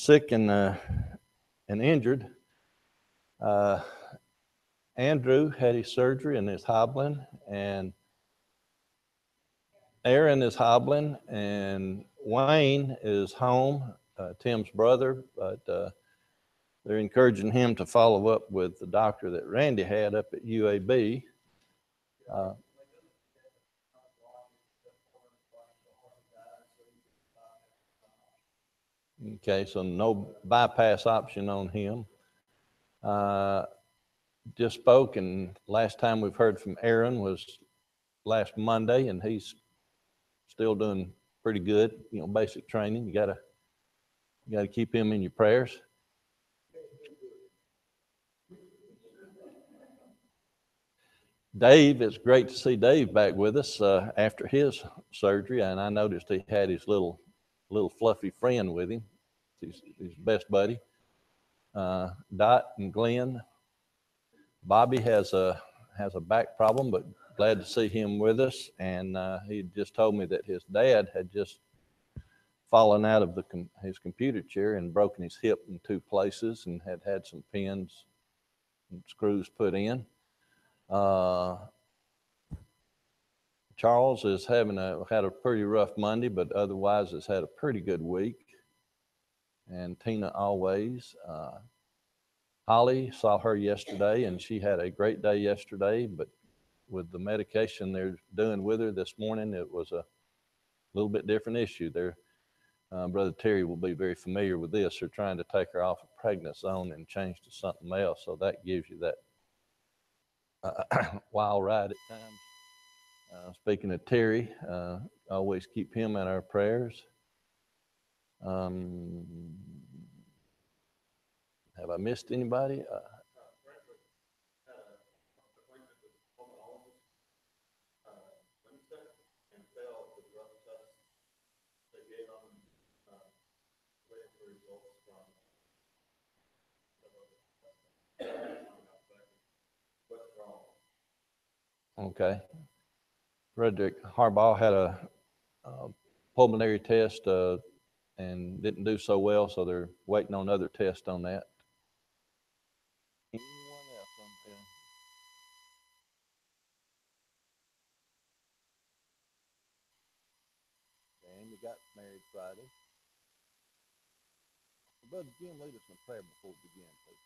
sick and injured. Andrew had his surgery and is hobbling, and Aaron is hobbling, and Wayne is home, Tim's brother, but they're encouraging him to follow up with the doctor that Randy had up at UAB. Okay, so no bypass option on him. Just spoke, and last time we've heard from Aaron was last Monday, and he's still doing pretty good. You know, basic training. You gotta keep him in your prayers. Dave, it's great to see Dave back with us after his surgery, and I noticed he had his little fluffy friend with him, his best buddy. Dot and Glenn. Bobby has a back problem, but glad to see him with us. And he just told me that his dad had just fallen out of his computer chair and broken his hip in 2 places and had some pins and screws put in. Charles is had a pretty rough Monday, but otherwise has had a pretty good week. And Tina always. Holly, saw her yesterday, and she had a great day yesterday, but with the medication they're doing with her this morning, it was a little bit different issue. Brother Terry will be very familiar with this. They're trying to take her off of prednisone and change to something else, so that gives you that wild ride at times. Speaking of Terry, always keep him in our prayers. Have I missed anybody? Okay. Frederick Harbaugh had a pulmonary test and didn't do so well, so they're waiting on other tests on that. Anyone else on there? And you got married Friday. Brother Jim, lead us in prayer before we begin, please.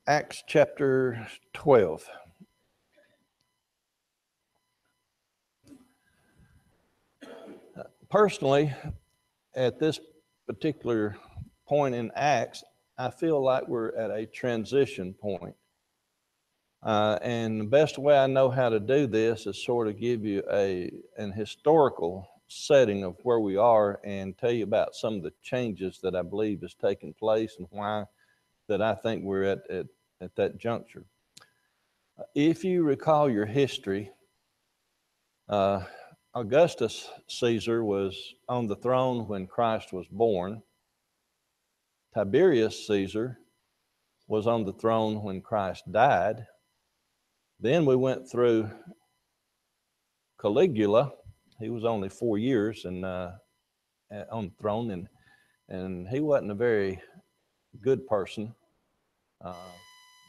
Acts chapter 12. Personally, at this particular point in Acts, I feel like we're at a transition point. And the best way I know how to do this is sort of give you an historical setting of where we are and tell you about some of the changes that I believe has taken place and why that I think we're at that juncture. If you recall your history, Augustus Caesar was on the throne when Christ was born. Tiberius Caesar was on the throne when Christ died. Then we went through Caligula. He was only 4 years on the throne, and he wasn't a very good person.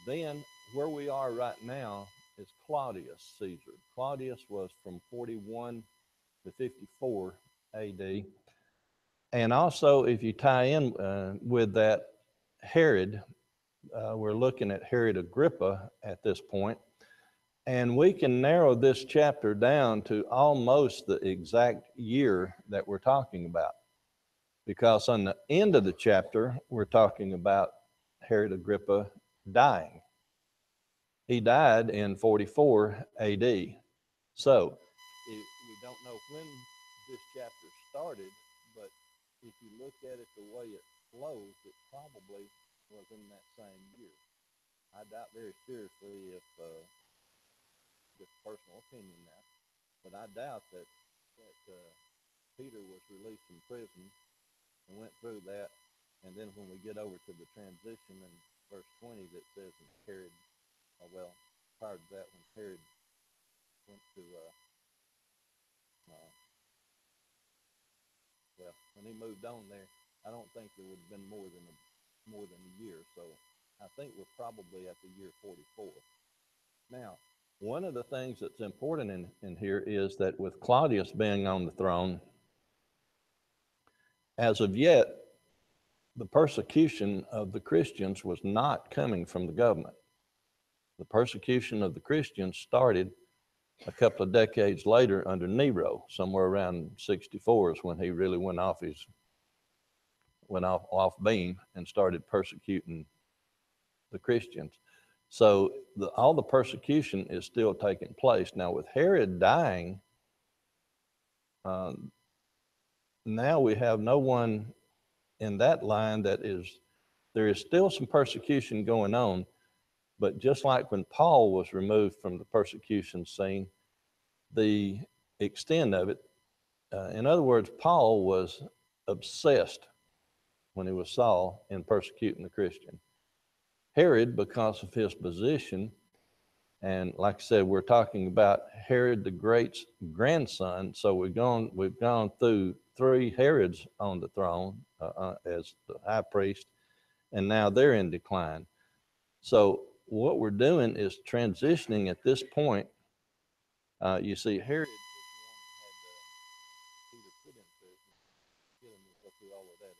Then where we are right now is Claudius Caesar. Claudius was from 41 to 54 AD. And also, if you tie in with that, Herod, we're looking at Herod Agrippa at this point. And we can narrow this chapter down to almost the exact year that we're talking about. Because on the end of the chapter, we're talking about Herod Agrippa dying. He died in 44 AD. So we don't know when this chapter started, but if you look at it the way it flows, it probably was in that same year. I doubt very seriously if, just personal opinion now, but I doubt that Peter was released from prison and went through that. And then when we get over to the transition in verse 20 that says when Herod, prior to that, when Herod went to, when he moved on there, I don't think there would have been more than a year. So I think we're probably at the year 44. Now, one of the things that's important in here is that with Claudius being on the throne, as of yet, the persecution of the Christians was not coming from the government. The persecution of the Christians started a couple of decades later under Nero. Somewhere around 64 is when he really went off beam and started persecuting the Christians. So all the persecution is still taking place. Now with Herod dying, now we have no one in that line there is still some persecution going on, but just like when Paul was removed from the persecution scene, the extent of it, in other words, Paul was obsessed when he was Saul in persecuting the Christian. Herod, because of his position, and like I said, we're talking about Herod the Great's grandson, so we've gone through 3 Herods on the throne as the high priest, and now they're in decline. So what we're doing is transitioning at this point. You see, Herod is the one that had Peter put in prison, get him to go through all of that,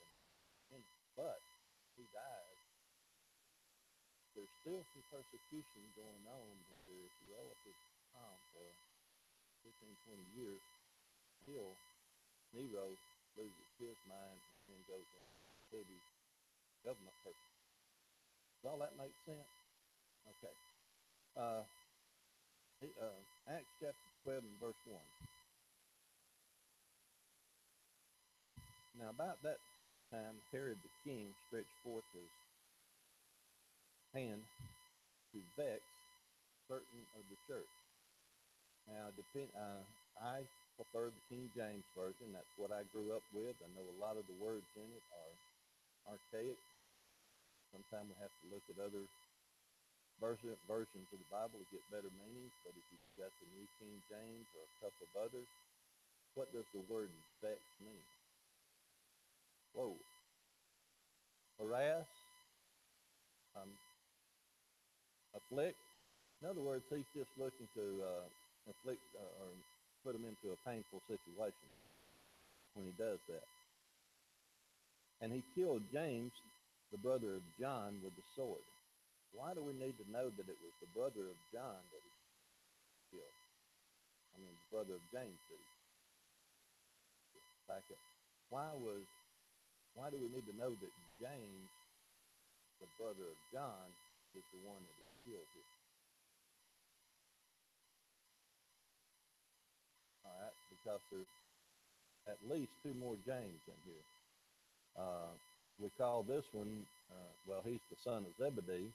but he died. There's still some persecution going on, but there's relative time for 15, 20 years till Nero loses his mind and goes into heavy government persecution. Does all that make sense? Okay. Acts chapter 12 and verse 1. Now about that time, Herod the king stretched forth his hand to vex certain of the church. Now, I prefer the King James Version. That's what I grew up with. I know a lot of the words in it are archaic. Sometimes we have to look at other versions of the Bible to get better meanings. But if you've got the New King James or a couple of others, what does the word vex mean? Whoa. Harass, afflict. In other words, he's just looking to inflict or put them into a painful situation when he does that. And he killed James, the brother of John, with the sword. Why do we need to know that it was the brother of John that he killed? I mean, the brother of James that he killed. Back up. Why do we need to know that James, the brother of John, is the one that is killed here? All right, because there's at least 2 more James in here. We call this one, he's the son of Zebedee.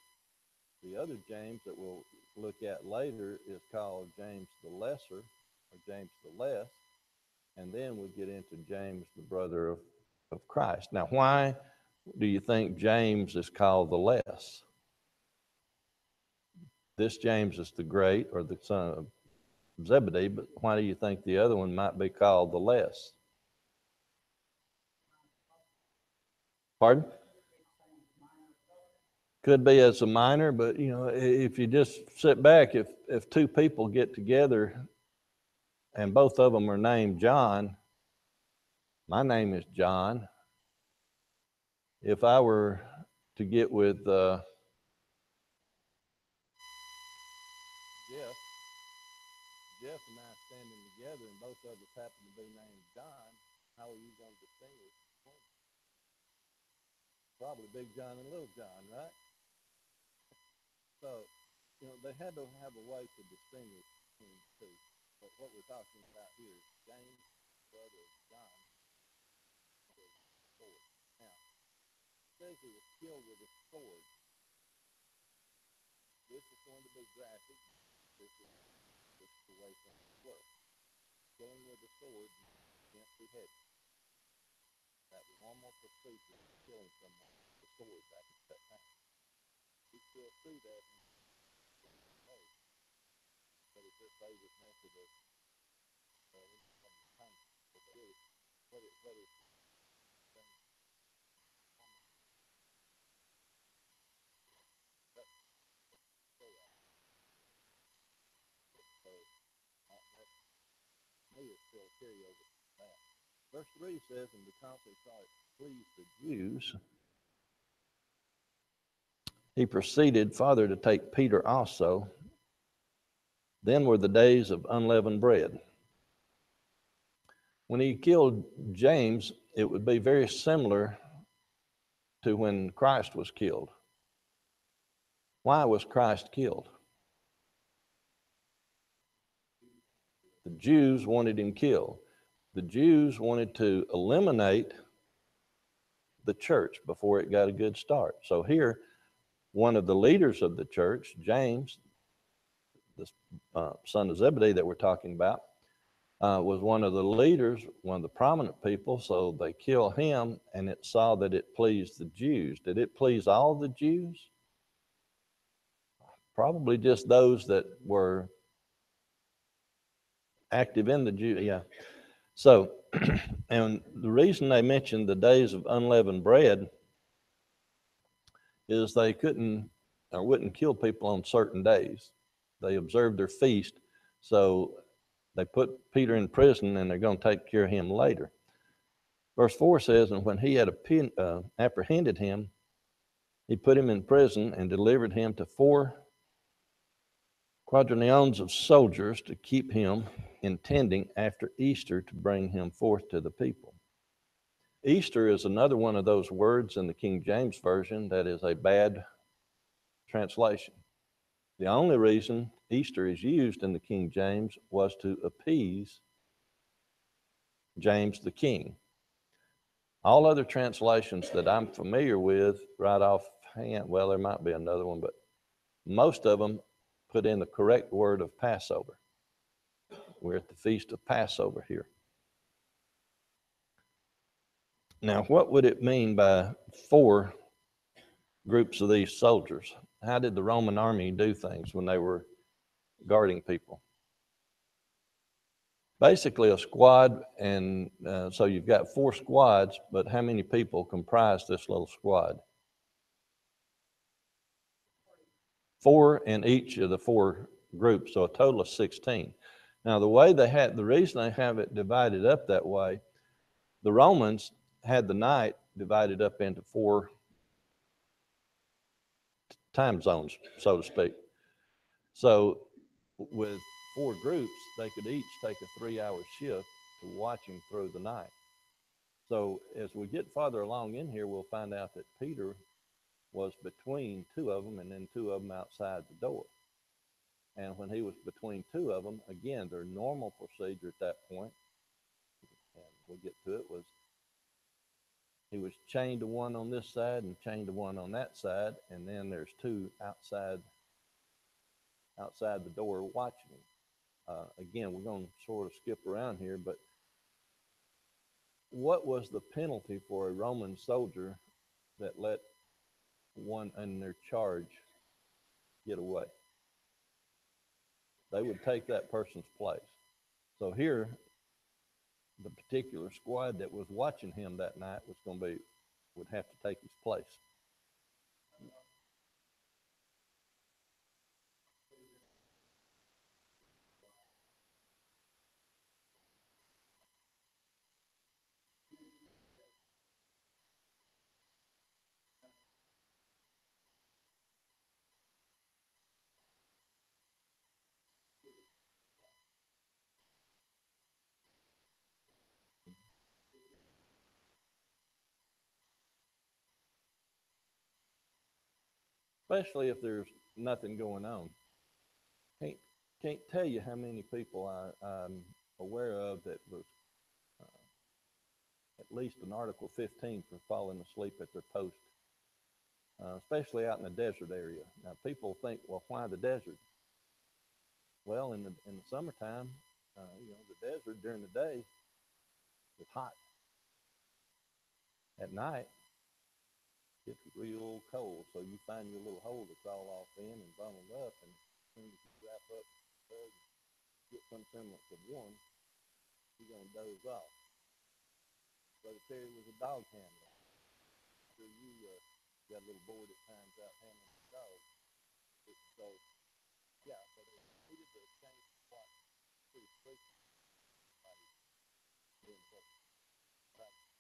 The other James that we'll look at later is called James the Lesser, or James the Less. And then we get into James, the brother of Christ. Now, why do you think James is called the less? This James is the great, or the son of Zebedee, but why do you think the other one might be called the less? Pardon? Could be as a minor, but if you just sit back, if two people get together and both of them are named John, my name is John. If I were to get with Jeff and I standing together, and both of us happen to be named John, how are you going to distinguish? Probably Big John and Little John, right? So, they had to have a way to distinguish between the two. But what we're talking about here is James, brother of John, with a sword. Now, it says he was killed with a sword. This is going to be graphic. This is the way things work. Killing with a sword, you can't behead. That was normal procedure for killing someone with a sword back at that time. We still see that in today. But it's just favorite method of what is me, it's still carry over from that. Verse 3 says, and because he saw it pleased the Jews, he proceeded farther to take Peter also. Then were the days of unleavened bread. When he killed James, it would be very similar to when Christ was killed. Why was Christ killed? The Jews wanted him killed. The Jews wanted to eliminate the church before it got a good start. So here, one of the leaders of the church, James, the son of Zebedee that we're talking about, was one of the leaders, one of the prominent people, so they kill him, and it saw that it pleased the Jews. Did it please all the Jews? Probably just those that were active in the Jew. Yeah. So, and the reason they mentioned the days of unleavened bread is they couldn't or wouldn't kill people on certain days. They observed their feast, so they put Peter in prison, and they're going to take care of him later. Verse 4 says, and when he had apprehended him, he put him in prison and delivered him to 4 quaternions of soldiers to keep him, intending after Easter to bring him forth to the people. Easter is another one of those words in the King James Version that is a bad translation. The only reason Easter is used in the King James was to appease James the king. All other translations that I'm familiar with right offhand, well, there might be another one, but most of them put in the correct word of Passover. We're at the feast of Passover here. Now, what would it mean by 4 groups of these soldiers? How did the Roman army do things when they were guarding people? Basically a squad, and so you've got 4 squads, but how many people comprise this little squad? 4 in each of the 4 groups, so a total of 16. Now, the reason they have it divided up that way, the Romans had the night divided up into 4 time zones, so to speak. So with 4 groups, they could each take a 3-hour shift to watch him through the night. So as we get farther along in here, we'll find out that Peter was between 2 of them, and then 2 of them outside the door. And when he was between 2 of them, again, their normal procedure at that point, and we'll get to it, was he was chained to one on this side and chained to one on that side, and then there's 2 outside the door watching him. Again, we're going to sort of skip around here, but what was the penalty for a Roman soldier that let one in their charge get away? They would take that person's place. So here, the particular squad that was watching him that night would have to take his place. Especially if there's nothing going on. Can't, can't tell you how many people I'm aware of that was at least an Article 15 for falling asleep at their post, especially out in the desert area. Now, people think, well, why the desert? Well, in the summertime, the desert during the day is hot. At night, it's real cold, so you find your little hole to crawl off in and bundle up, and as soon as you wrap up and get some semblance of warm, you're going to doze off. Brother Terry was a dog handler. So you got a little bored at times out handling the dogs. So, yeah, so they needed to change the clock pretty frequently. Doing what practice.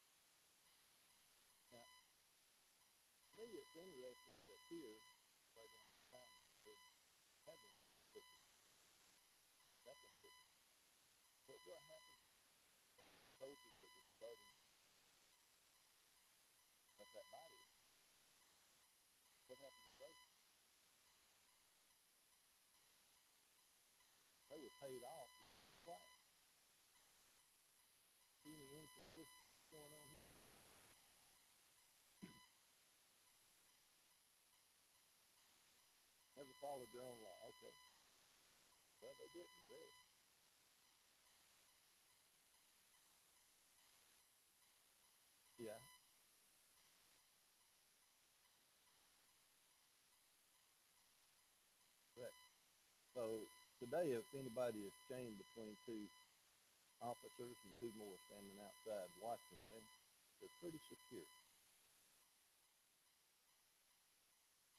Now, to me, it's interesting that here, right on the time, they haven't put the second picture. But what happened to the soldiers that were starting at that body? What happened to those? They were paid off twice. Any inconsistency going on here? Never followed their own law. Okay. Well, they didn't really. Yeah. Correct. So today, if anybody is chained between two officers and two more standing outside watching, they're pretty secure.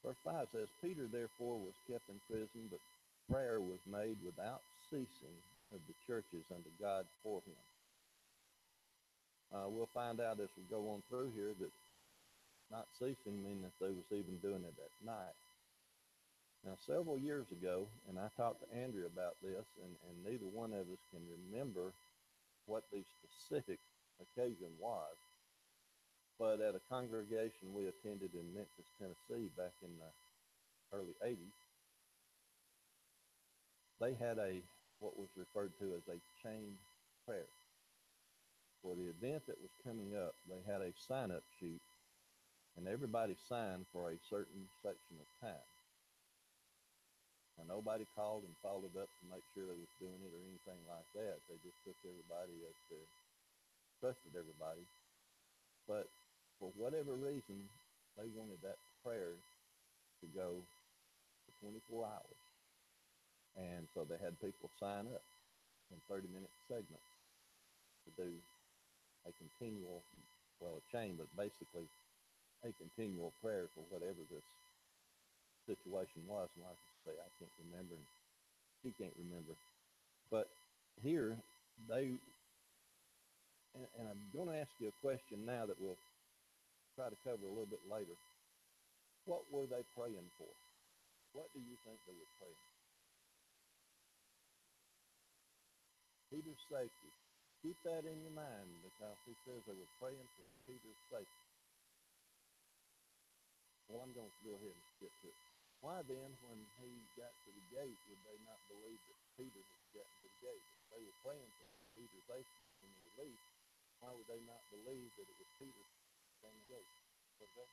Verse 5 says, Peter therefore was kept in prison, but prayer was made without ceasing of the churches unto God for him. We'll find out as we go on through here that not ceasing means that they was even doing it at night. Now, several years ago, and I talked to Andrea about this, and neither one of us can remember what the specific occasion was, but at a congregation we attended in Memphis, Tennessee back in the early 80s, they had what was referred to as a chain prayer. For the event that was coming up, they had a sign-up sheet, and everybody signed for a certain section of time. Now, nobody called and followed up to make sure they was doing it or anything like that. They just took everybody as to trusted everybody. But for whatever reason, they wanted that prayer to go for 24 hours. And so they had people sign up in 30-minute segments to do a continual, well, a chain, but basically a continual prayer for whatever this situation was. And like I say, I can't remember, and she can't remember. But here, and I'm going to ask you a question now that we'll try to cover a little bit later. What were they praying for? What do you think they were praying for? Peter's safety. Keep that in your mind because he says they were praying for Peter's safety. Well, I'm going to go ahead and skip to it. Why then, when he got to the gate, would they not believe that Peter had gotten to the gate? If they were praying for Peter's safety when he released, why would they not believe that it was Peter on the gate? Okay?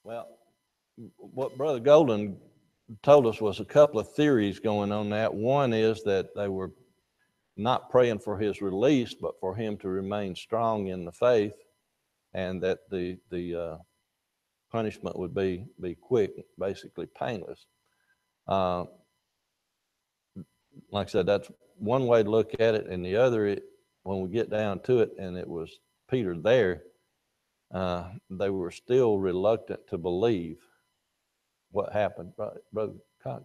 Well, what Brother Golden told us was a couple of theories going on that. One is that they were not praying for his release, but for him to remain strong in the faith, and that the punishment would be quick, basically painless. Uh, like I said, that's one way to look at it, and the other, when we get down to it, and it was Peter there, they were still reluctant to believe what happened, Brother Cox.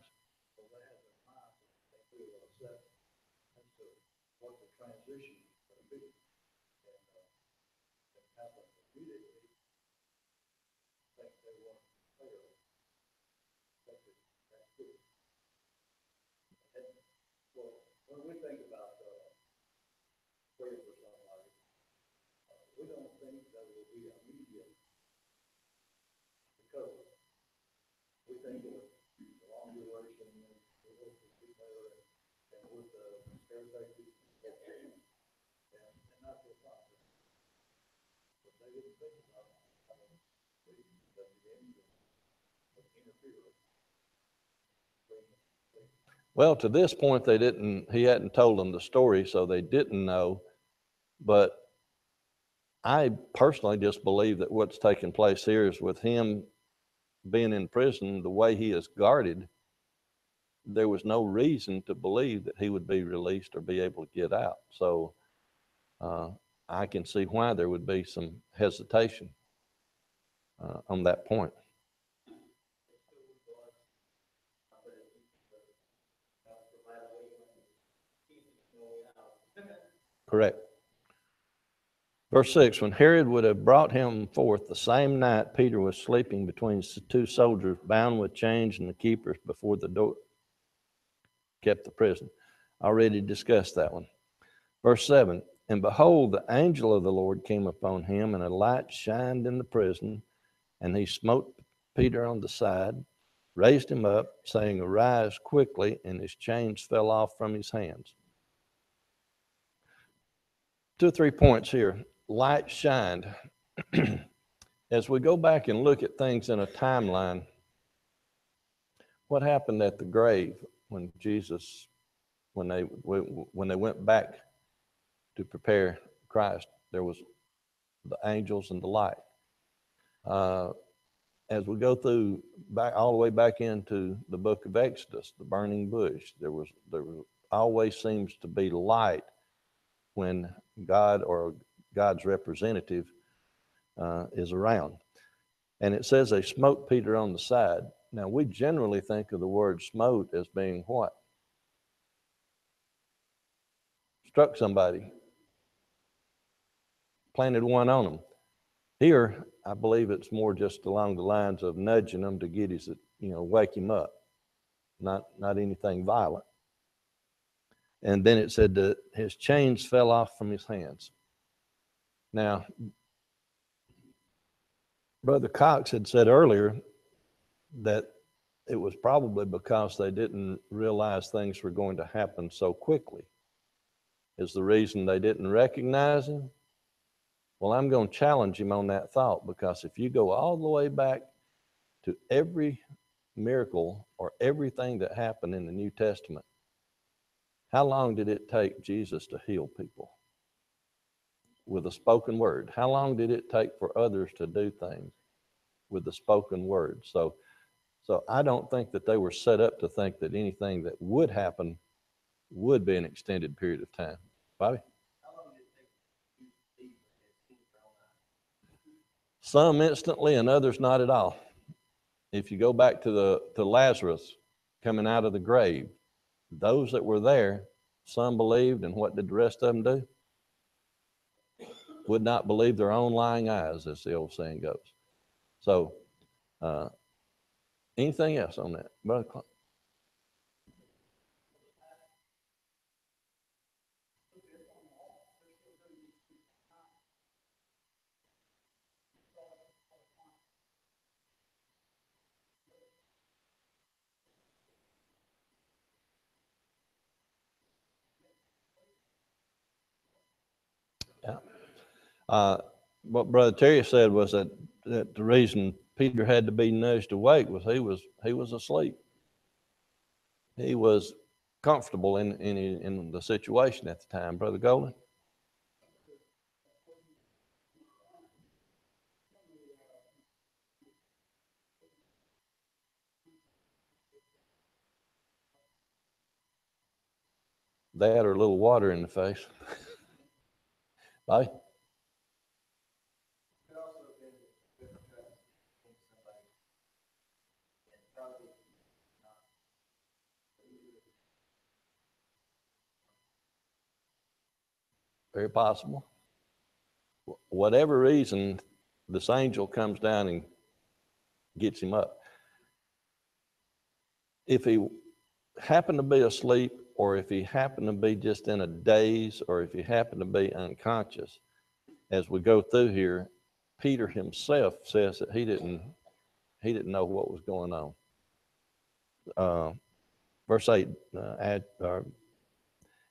Well, to this point, he hadn't told them the story, so they didn't know. But I personally just believe that what's taking place here is with him being in prison, the way he is guarded, there was no reason to believe that he would be released or be able to get out. So I can see why there would be some hesitation on that point. Correct. Verse 6, when Herod would have brought him forth the same night, Peter was sleeping between two soldiers, bound with chains, and the keepers before the door kept the prison. Already discussed that one. Verse 7, and behold, the angel of the Lord came upon him, and a light shined in the prison, and he smote Peter on the side, raised him up, saying, arise quickly, and his chains fell off from his hands. 2 or 3 points here. Light shined. As we go back and look at things in a timeline, what happened at the grave when they went back to prepare Christ? There was the angels and the light. As we go through back all the way back into the book of Exodus, the burning bush, there always seems to be light when God or God's representative is around. And it says they smote Peter on the side. Now, we generally think of the word smote as being what? Struck somebody, planted one on them. Here, I believe it's more just along the lines of nudging them to get wake him up, not anything violent. And then it said that his chains fell off from his hands. Now, Brother Cox had said earlier that it was probably because they didn't realize things were going to happen so quickly. Is the reason they didn't recognize him? Well, I'm going to challenge him on that thought, because if you go all the way back to every miracle or everything that happened in the New Testament, how long did it take Jesus to heal people? With a spoken word. How long did it take for others to do things? With the spoken word. So I don't think that they were set up to think that anything that would happen would be an extended period of time. Bobby? Some instantly and others not at all. If you go back to Lazarus coming out of the grave, those that were there, some believed, and what did the rest of them do? Would not believe their own lying eyes, as the old saying goes. So, anything else on that? Brother Clark? Yeah. What Brother Terry said was that the reason Peter had to be nudged awake was he was asleep. He was comfortable in the situation at the time. Brother Golden? They had her a little water in the face. Bye. Very possible. Whatever reason, this angel comes down and gets him up. If he happened to be asleep, or if he happened to be just in a daze, or if he happened to be unconscious, as we go through here, Peter himself says that he didn't know what was going on. Verse 8,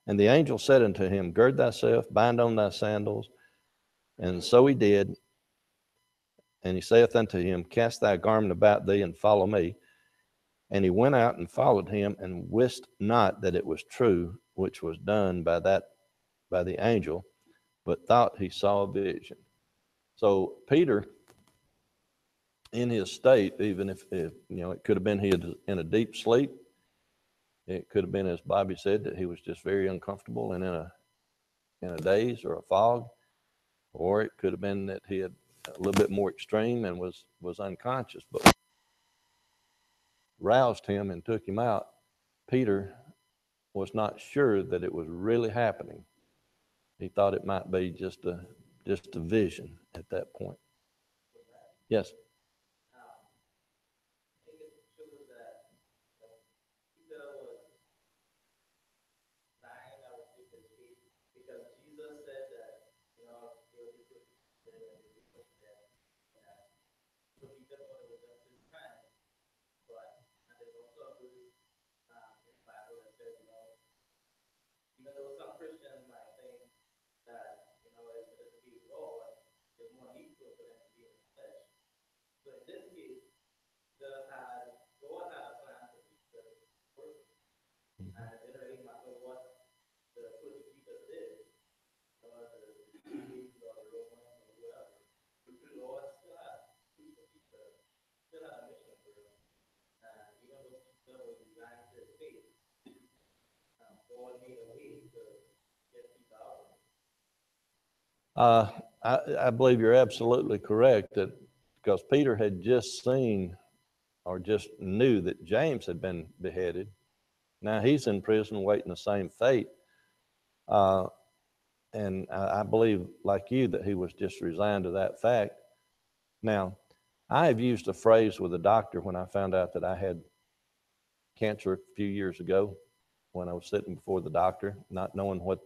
and the angel said unto him, Gird thyself, bind on thy sandals. And so he did. And he saith unto him, Cast thy garment about thee and follow me. And he went out and followed him, and wist not that it was true, which was done by the angel, but thought he saw a vision. So Peter, in his state, even if it could have been he was in a deep sleep. It could have been, as Bobby said, that he was just very uncomfortable and in a daze or a fog, or it could have been that he had a little bit more extreme and was unconscious. But roused him and took him out. Peter was not sure that it was really happening. He thought it might be just a vision at that point. Yes. I believe you're absolutely correct, that because Peter had just seen or just knew that James had been beheaded. Now he's in prison waiting the same fate. And I believe, like you, that he was just resigned to that fact. Now, I have used a phrase with a doctor when I found out that I had cancer a few years ago, when I was sitting before the doctor, not knowing what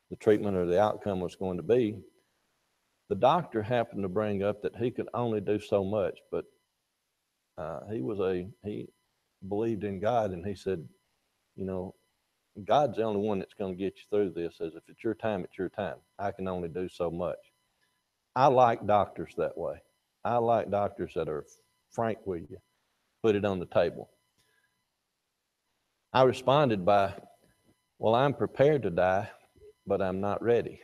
the treatment or the outcome was going to be. The doctor happened to bring up that he could only do so much, but he believed in God, and he said, God's the only one that's going to get you through this. As if it's your time, it's your time. I can only do so much. I like doctors that way. I like doctors that are frank with you, put it on the table. I responded by, well, I'm prepared to die, but I'm not ready.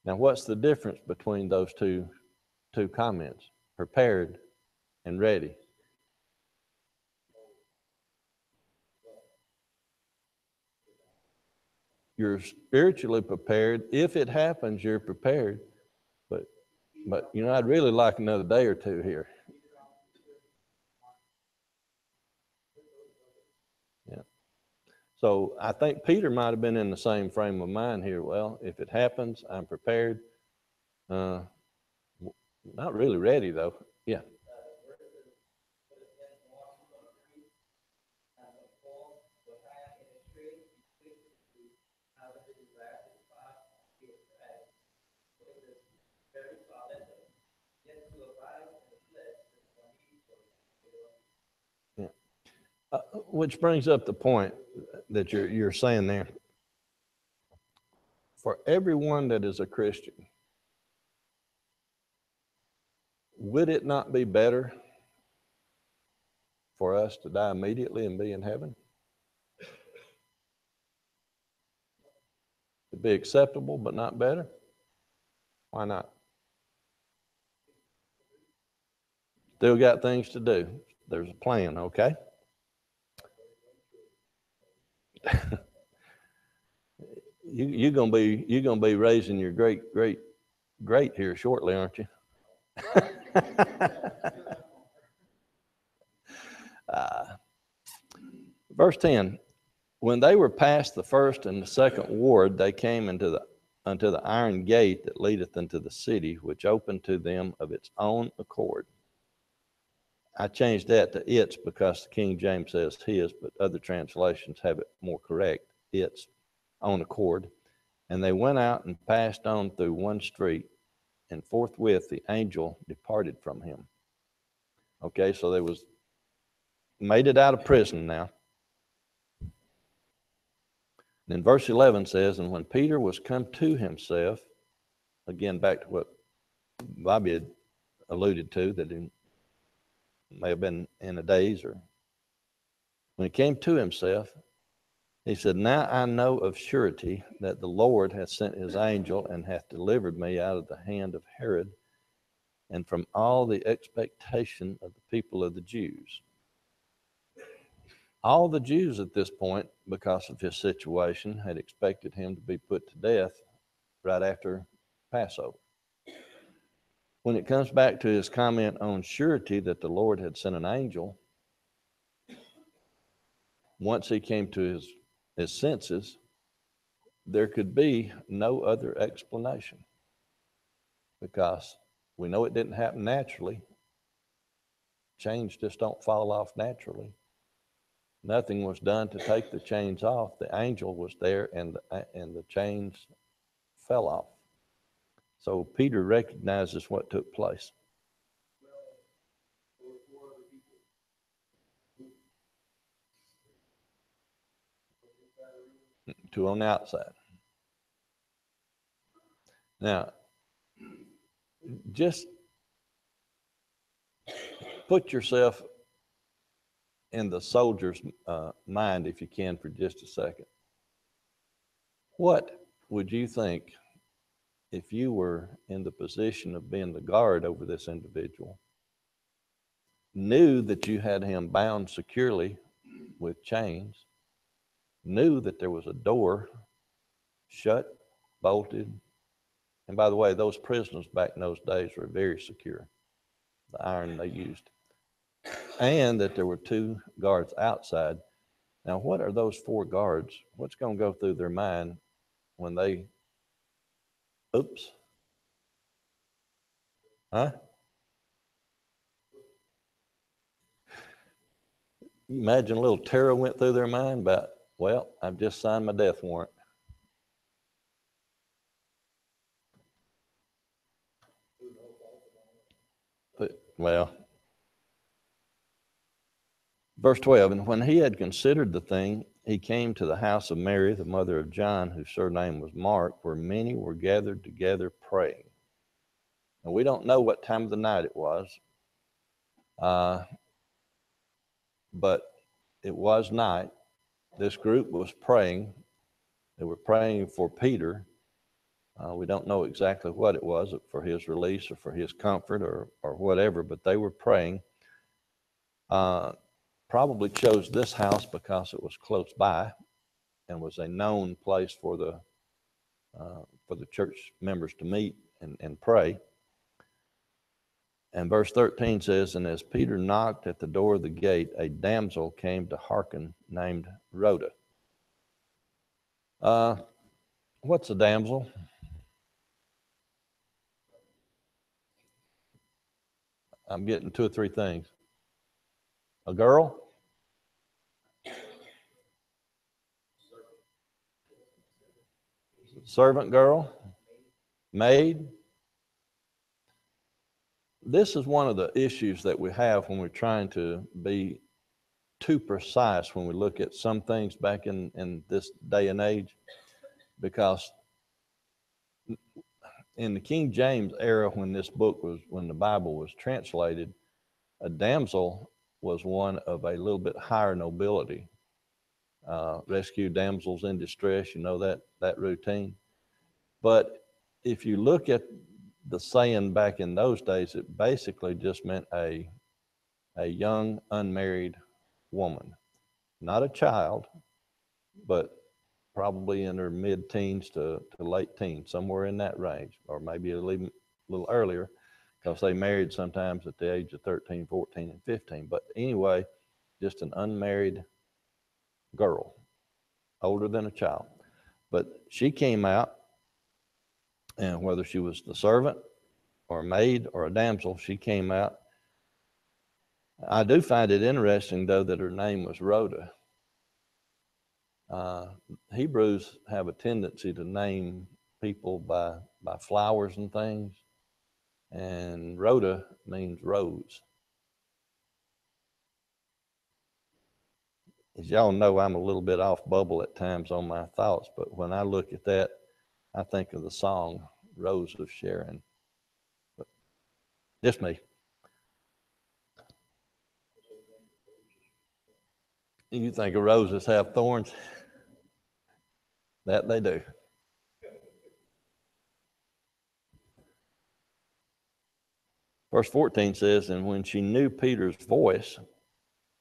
Now, what's the difference between those two comments? Prepared and ready. You're spiritually prepared. If it happens, you're prepared. But I'd really like another day or two here. Yeah. So I think Peter might have been in the same frame of mind here. Well, if it happens, I'm prepared. Not really ready, though. Yeah. Yeah. Which brings up the point that you're saying there. For everyone that is a Christian, would it not be better for us to die immediately and be in heaven? To be acceptable but not better? Why not? Still got things to do. There's a plan, okay? You're gonna be raising your great here shortly, aren't you? Verse 10. When they were past the first and the second ward, they came unto the iron gate that leadeth into the city, which opened to them of its own accord. I changed that to its because the King James says his, but other translations have it more correct, its own accord. And they went out and passed on through one street, and forthwith the angel departed from him. Okay, so they made it out of prison now. And then verse 11 says, and when Peter was come to himself, again back to what Bobby had alluded to, that he may have been in a daze, or when he came to himself, he said, now I know of surety that the Lord hath sent his angel and hath delivered me out of the hand of Herod and from all the expectation of the people of the Jews. All the Jews at this point, because of his situation, had expected him to be put to death right after Passover. When it comes back to his comment on surety that the Lord had sent an angel, once he came to his senses, there could be no other explanation, because we know it didn't happen naturally. Chains just don't fall off naturally. Nothing was done to take the chains off. The angel was there, and the chains fell off. So Peter recognizes what took place. Two on the outside. Now, just put yourself in the soldier's mind, if you can, for just a second. What would you think if you were in the position of being the guard over this individual, knew that you had him bound securely with chains, knew that there was a door shut, bolted, and by the way, those prisoners back in those days were very secure, the iron they used, and that there were two guards outside. Now, what are those four guards? What's going to go through their mind when they, oops, huh? Imagine a little terror went through their mind about, well, I've just signed my death warrant. Well, verse 12, and when he had considered the thing, he came to the house of Mary, the mother of John, whose surname was Mark, where many were gathered together praying. And we don't know what time of the night it was, but it was night. This group was praying. They were praying for Peter. We don't know exactly what it was, for his release or for his comfort or whatever, but they were praying. Probably chose this house because it was close by and was a known place for the church members to meet and pray. And verse 13 says, and as Peter knocked at the door of the gate, a damsel came to hearken named Rhoda. What's a damsel? I'm getting two or three things. A girl? Servant girl? Maid? This is one of the issues that we have when we're trying to be too precise when we look at some things back in this day and age, because In the King James era, when the Bible was translated, a damsel was one of a little bit higher nobility. Rescue damsels in distress, you know that routine. But if you look at the saying back in those days, it basically just meant a young unmarried woman, not a child, but probably in her mid-teens to late teens, somewhere in that range, or maybe a little earlier, because they married sometimes at the age of 13, 14, and 15. But anyway, just an unmarried girl, older than a child. But she came out, and whether she was the servant or a maid or a damsel, she came out. I do find it interesting, though, that her name was Rhoda. Uh, Hebrews have a tendency to name people by flowers and things, and Rhoda means rose. As y'all know, I'm a little bit off bubble at times on my thoughts, but when I look at that, I think of the song Rose of Sharon. But just me. You think of roses have thorns? That they do. Verse 14 says, and when she knew Peter's voice,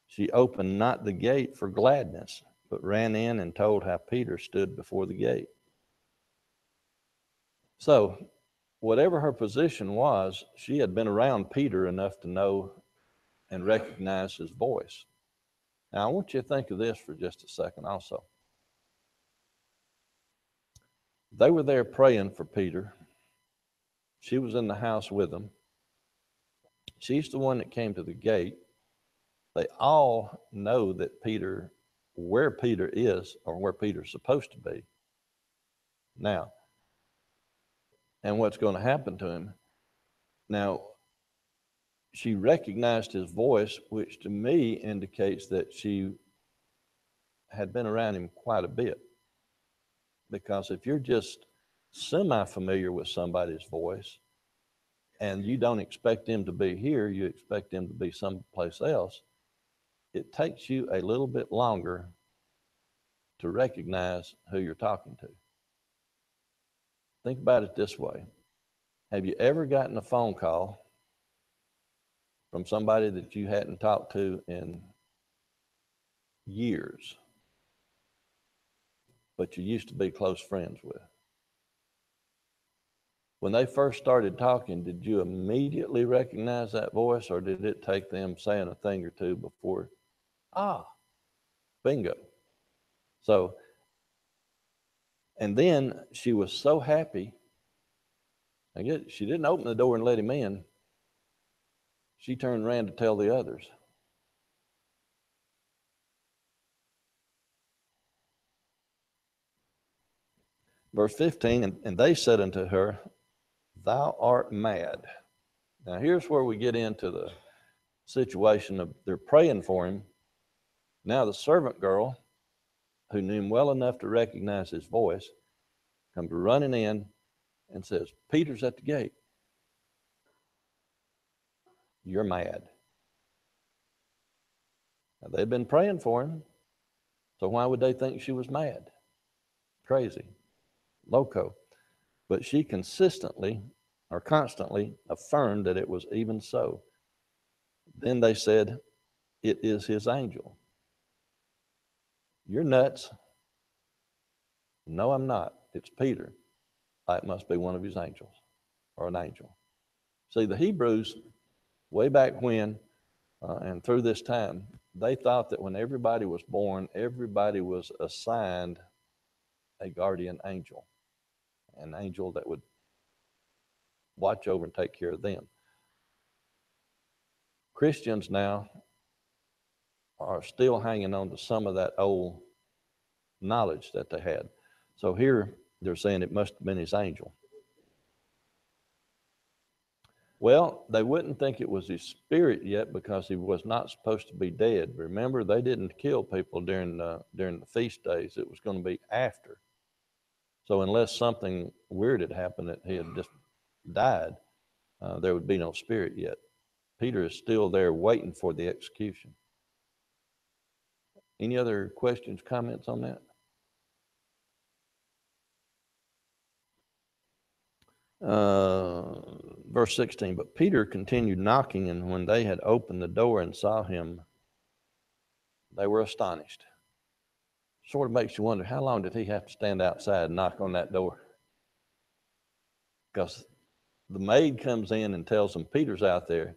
she opened not the gate for gladness, but ran in and told how Peter stood before the gate. So, whatever her position was, she had been around Peter enough to know and recognize his voice. Now, I want you to think of this for just a second also. They were there praying for Peter. She was in the house with them. She's the one that came to the gate. They all know that where Peter is, or where Peter's supposed to be now, and what's going to happen to him. Now, she recognized his voice, which to me indicates that she had been around him quite a bit. Because if you're just semi-familiar with somebody's voice and you don't expect them to be here, you expect them to be someplace else, it takes you a little bit longer to recognize who you're talking to. Think about it this way. Have you ever gotten a phone call from somebody that you hadn't talked to in years, but you used to be close friends with? When they first started talking, did you immediately recognize that voice, or did it take them saying a thing or two before? Bingo. So, and then she was so happy. I guess she didn't open the door and let him in. She turned around to tell the others. Verse 15, and they said unto her, thou art mad. Now here's where we get into the situation of they're praying for him. Now the servant girl, who knew him well enough to recognize his voice, comes running in and says, Peter's at the gate. You're mad. Now, they'd been praying for him, so why would they think she was mad? Crazy. Loco. But she constantly affirmed that it was even so. Then they said, it is his angel. You're nuts. No, I'm not. It's Peter. It must be one of his angels, or an angel. See, the Hebrews, way back when, and through this time, they thought that when everybody was born, everybody was assigned a guardian angel, an angel that would watch over and take care of them. Christians now are still hanging on to some of that old knowledge that they had. So here they're saying it must have been his angel. Well, they wouldn't think it was his spirit yet because he was not supposed to be dead. Remember, they didn't kill people during the feast days. It was going to be after. So unless something weird had happened, that he had just died, there would be no Spirit yet. Peter is still there waiting for the execution. Any other questions, comments on that? Verse 16, but Peter continued knocking, and when they had opened the door and saw him, they were astonished. Sort of makes you wonder, how long did he have to stand outside and knock on that door? Because the maid comes in and tells them Peter's out there,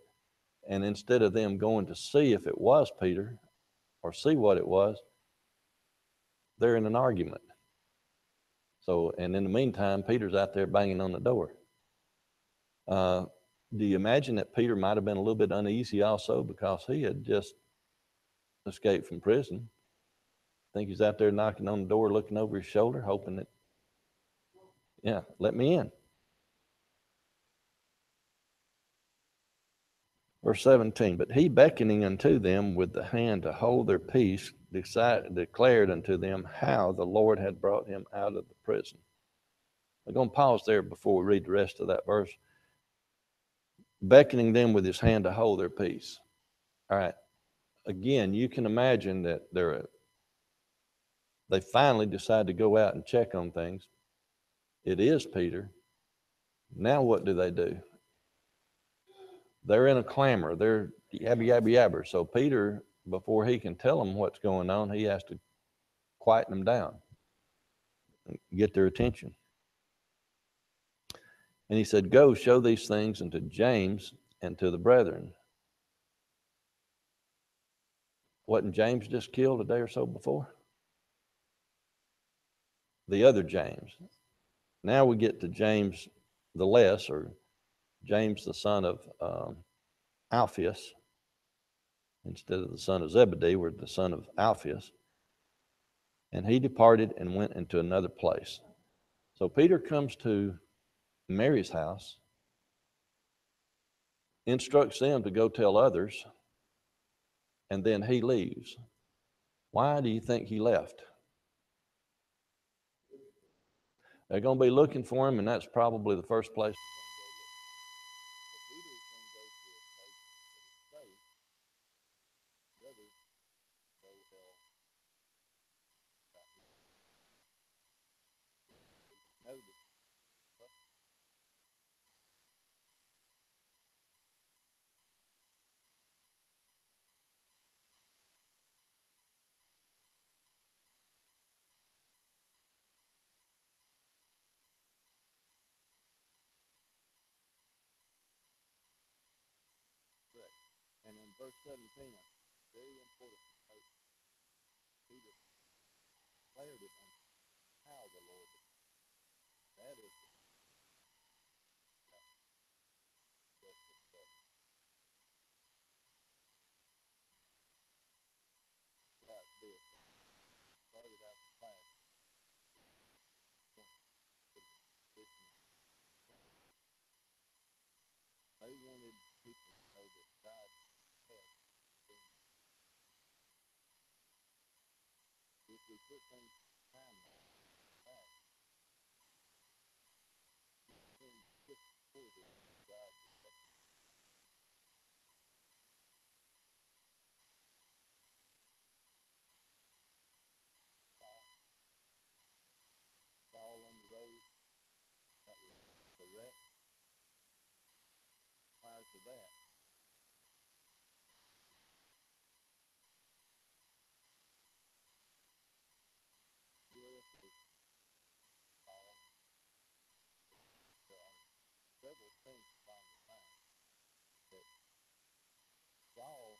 and instead of them going to see if it was Peter or see what it was, they're in an argument. So, and in the meantime, Peter's out there banging on the door. Do you imagine that Peter might have been a little bit uneasy also because he had just escaped from prison? I think he's out there knocking on the door, looking over his shoulder, hoping that, yeah, let me in. Verse 17, but he, beckoning unto them with the hand to hold their peace, declared unto them how the Lord had brought him out of the prison. We're going to pause there before we read the rest of that verse. Beckoning them with his hand to hold their peace. All right. Again, you can imagine that they finally decide to go out and check on things. It is Peter. Now what do? They're in a clamor. They're yabber, yabber, yabber. So Peter, before he can tell them what's going on, he has to quieten them down and get their attention. And he said, go show these things unto James and to the brethren. Wasn't James just killed a day or so before? The other James. Now we get to James the less, or James the son of Alphaeus. Instead of the son of Zebedee, we're the son of Alphaeus. And he departed and went into another place. So Peter comes to Mary's house, instructs them to go tell others, and then he leaves. Why do you think he left? They're going to be looking for him, and that's probably the first place. And in verse 17, very important, Peter declared it on how the Lord did. That is started out the class. They wanted people to know that God had things. If we put things in time, all on the road, that was correct. Prior to that, several things find the time that Saul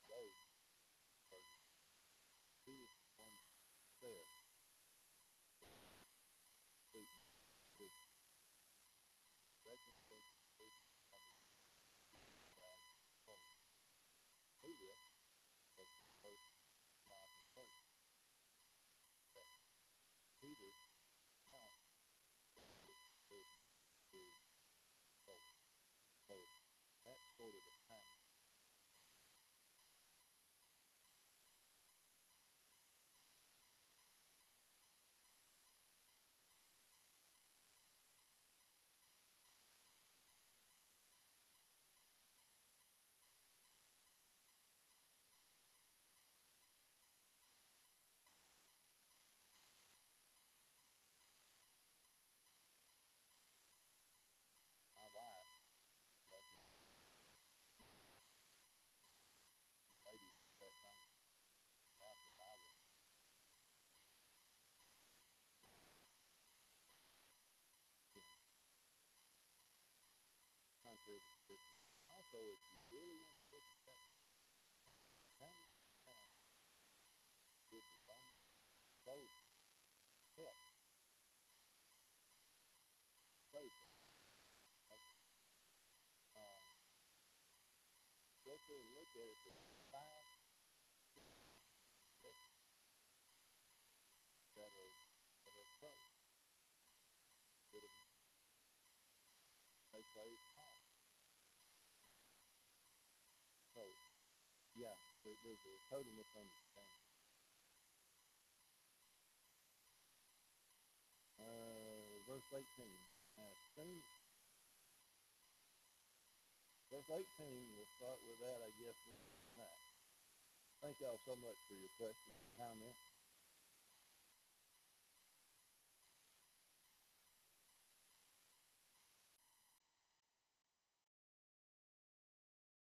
wrote, or he was the one that said, his reconciliation Peter was the first time in church. Peter count to so that's sort of the time. here with Christmas. Also, if you really want to look at that, how many times did the Roman soldiers help save them? Okay. Go through and look at it. There's 5 that are close. They saved Paul. So, yeah, there's a total misunderstanding. Verse 18. Soon, verse 18, we'll start with that, I guess, next. Thank y'all so much for your questions and comments.